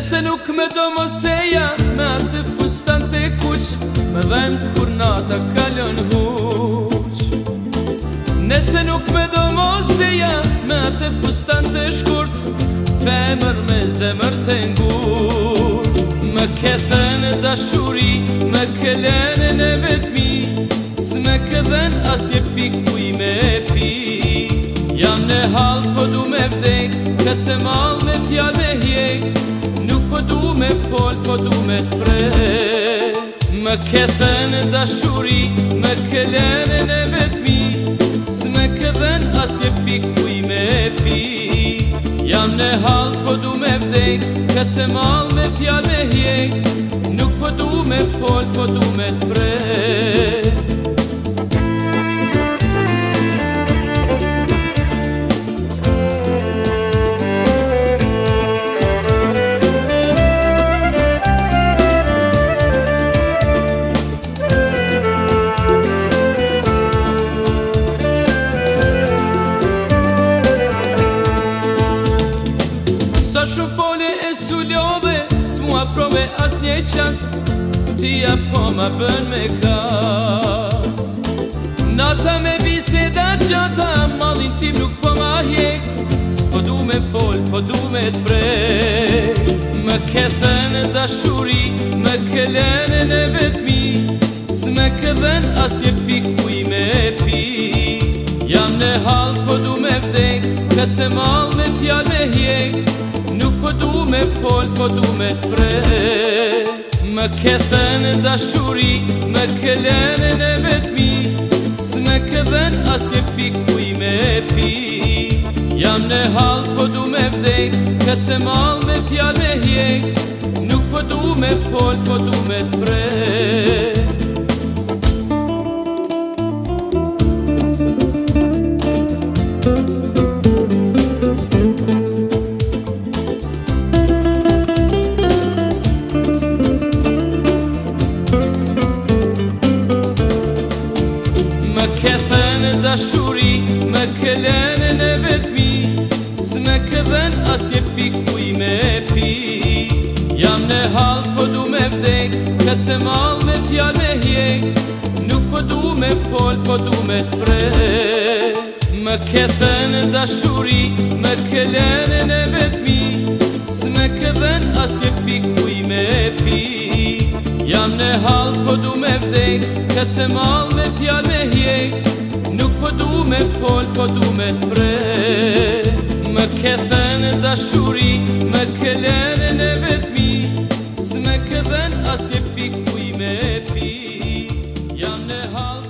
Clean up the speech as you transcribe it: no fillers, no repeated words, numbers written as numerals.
Nese nuk me do moseja me atë fustan të kuq, me vend kur nata kalon huq. Nese nuk me do moseja me atë fustan të shkurt, femër me zemër të ngur. Me kethen dashuri, me kelen e vetmi, s'me këdhen as një pik uj me pi. Jam në hal po du me vdek, këtë mal me fjall me hjek, nuk po du me fol, po du me t'prek. Me kethen dashuri, me kelen e vetmi, s'me këdhen as një pik uj me pi. Jam në hal po du me vdek, këtë mal me fjall me hjek, nuk po du me fol, po du me t'prek. Sa shumë fole e su lodhe, s'mu aprove as një qast, tia po ma bën me kast. Nata me biseda gjata, malin tim nuk po ma hjek, s'po du me fol, po du me t'prek. Me kethen dashuri, me kelen e vetmi, s'me këdhen as një pik uj me pi. Jam në hal po du me vdek, këtë mal me fjall me hjek, nuk po du me fol, po du me t'prek. Me kethen dashuri, me kelen e vetmi, s'me këdhen as një pik uj me pi. Jam në hal po du me vdek, këtë mal me fjall me hjek, nuk po du me fol, po du me t'prek. Me kethen dashuri, me kelen e vetmi, s'me këdhen as një pik uj me pi. Jam në hal po du me vdek, këtë mal me fjall me hjek, nuk po du me fol, po du me t'prek. Me kethen dashuri, me kelen e vetmi, s'me këdhen as një pik uj me pi. Jam në hal po du me vdek, këtë mal me fjall me hjek, nuk po du me fol, po du me t'prek. Me kethen dashuri, me kelen e vetmi, s'me këdhen as një pik uj me pi. Jam në hal